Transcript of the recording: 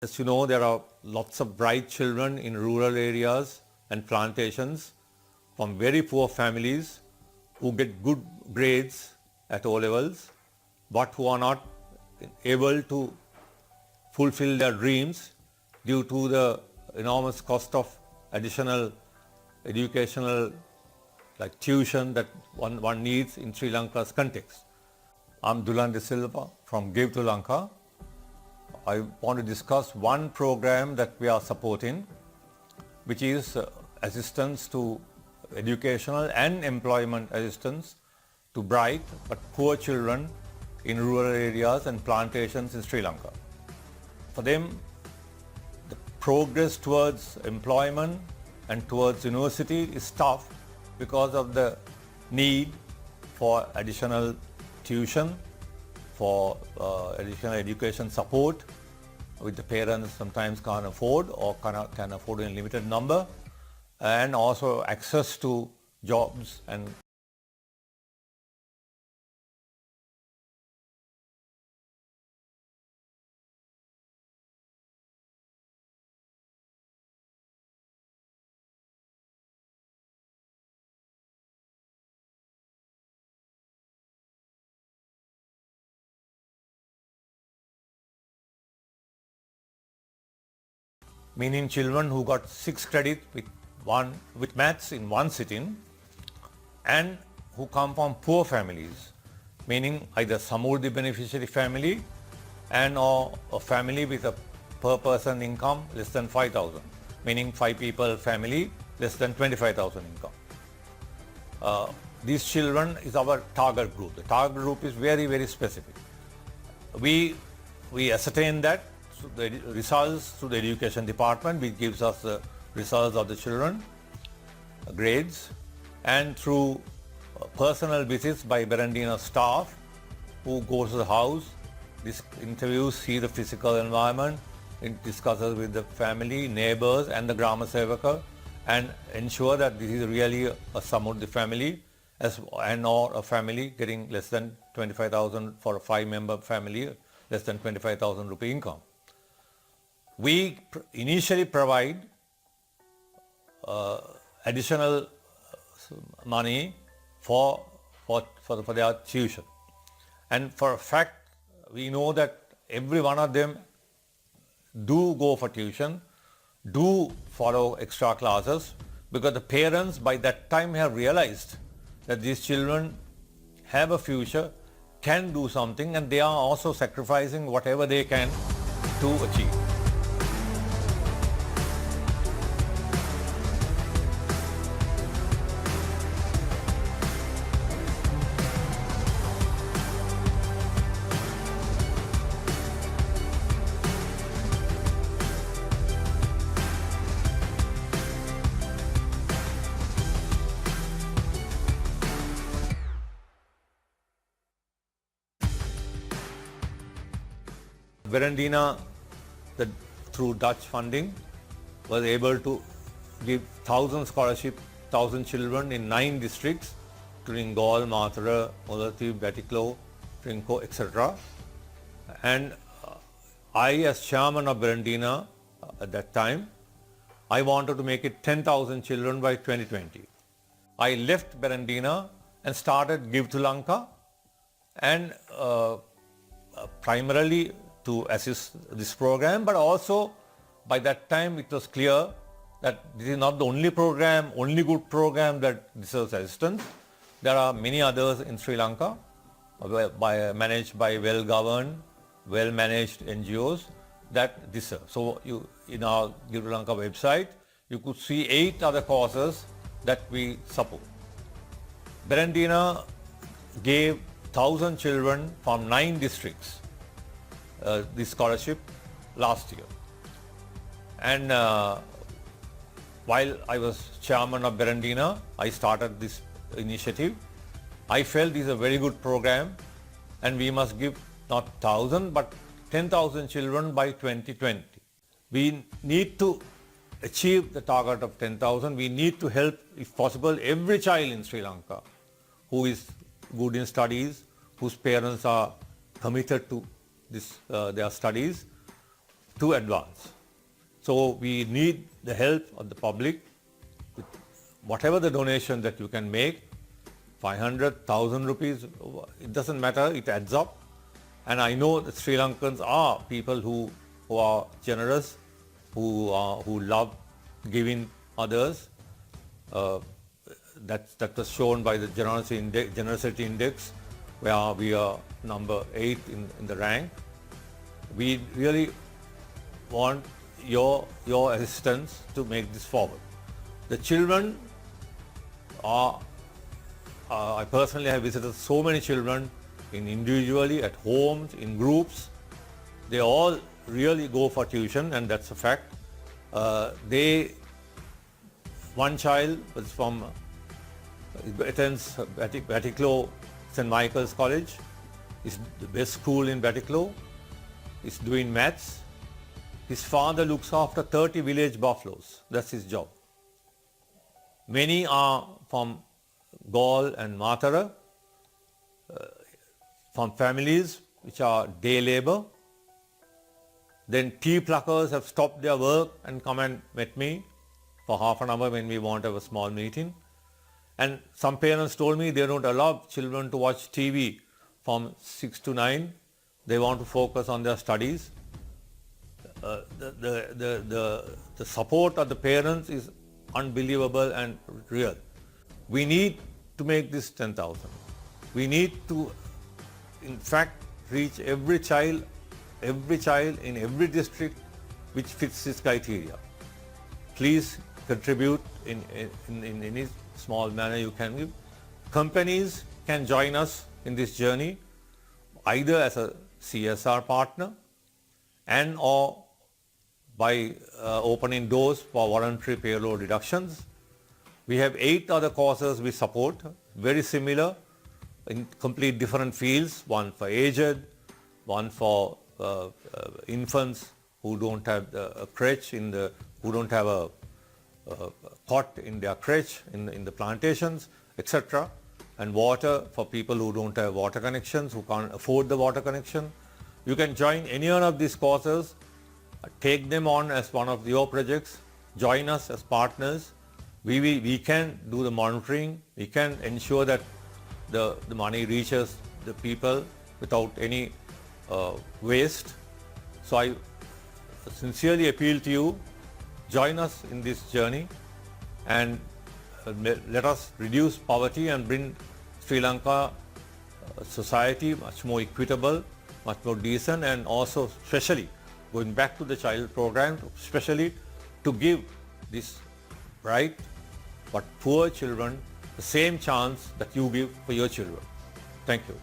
As you know, there are lots of bright children in rural areas and plantations from very poor families who get good grades at O levels, but who are not able to fulfill their dreams due to the enormous cost of additional educational like tuition that one needs in Sri Lanka's context. I'm Dulan De Silva from Give2Lanka. I want to discuss one program that we are supporting, which is assistance to educational and employment assistance to bright but poor children in rural areas and plantations in Sri Lanka. For them, the progress towards employment and towards university is tough because of the need for additional tuition, for additional education support, which the parents sometimes can't afford or can afford in a limited number, and also access to jobs and meaning children who got 6 credits with maths in one sitting and who come from poor families, meaning either Samurdhi beneficiary family and or a family with a per person income less than 5,000, meaning 5 people family less than 25,000 income. These children is our target group. The target group is very, very specific. We ascertain that the results through the education department, which gives us the results of the children, grades, and through personal visits by Berendina staff who goes to the house, interviews, see the physical environment, discusses with the family, neighbors and the Grama Sevaka, and ensure that this is really a Samurdhi family and or a family getting less than 25,000 for a 5-member family, less than 25,000 rupee income. We initially provide additional money for their tuition, and for a fact we know that every one of them do go for tuition, do follow extra classes, because the parents by that time have realized that these children have a future, can do something, and they are also sacrificing whatever they can to achieve. Berendina, through Dutch funding, was able to give 1,000 scholarships, 1,000 children in 9 districts, including Gaul, Mathura, Mullaitivu, Batticaloa, Trinco, etc. And I, as chairman of Berendina at that time, I wanted to make it 10,000 children by 2020. I left Berendina and started Give2Lanka, and primarily to assist this program, but also by that time it was clear that this is not the only program, only good program that deserves assistance. There are many others in Sri Lanka managed by well-governed, well-managed NGOs that deserve. So in our Give2Lanka website, you could see 8 other causes that we support. Berendina gave 1,000 children from 9 districts this scholarship last year. And while I was chairman of Berendina, I started this initiative. I felt this is a very good program, and we must give not 1,000 but 10,000 children by 2020. We need to achieve the target of 10,000. We need to help, if possible, every child in Sri Lanka who is good in studies, whose parents are committed to their studies, to advance. So we need the help of the public with whatever the donation that you can make, 500,000 rupees, it doesn't matter, it adds up. And I know that Sri Lankans are people who are generous, who love giving others. That was shown by the generosity index, where we are number 8 in the rank. We really want your assistance to make this forward. The children are, I personally have visited so many children individually, at homes, in groups. They all really go for tuition, and that's a fact. One child was attends Batiklo St. Michael's College. It's the best school in Batiklo. He's doing maths. His father looks after 30 village buffaloes. That's his job. Many are from Gaul and Matara, from families which are day labor. Then tea pluckers have stopped their work and come and met me for half an hour when we want to have a small meeting. And some parents told me they don't allow children to watch TV from 6 to 9. They want to focus on their studies. The support of the parents is unbelievable and real. We need to make this 10,000. We need to, in fact, reach every child in every district which fits this criteria. Please contribute in any small manner you can give. Companies can join us in this journey either as a CSR partner and or by opening doors for voluntary payroll deductions. We have 8 other causes we support, very similar, in complete different fields, one for aged, one for infants who don't have a crèche who don't have a cot in their crèche in the plantations, etc. And water for people who don't have water connections, who can't afford the water connection. You can join any one of these causes, take them on as one of your projects, join us as partners. We can do the monitoring, we can ensure that the money reaches the people without any waste. So I sincerely appeal to you, join us in this journey and let us reduce poverty and bring Sri Lanka society much more equitable, much more decent, and also especially going back to the child program, especially to give this bright but poor children the same chance that you give for your children. Thank you.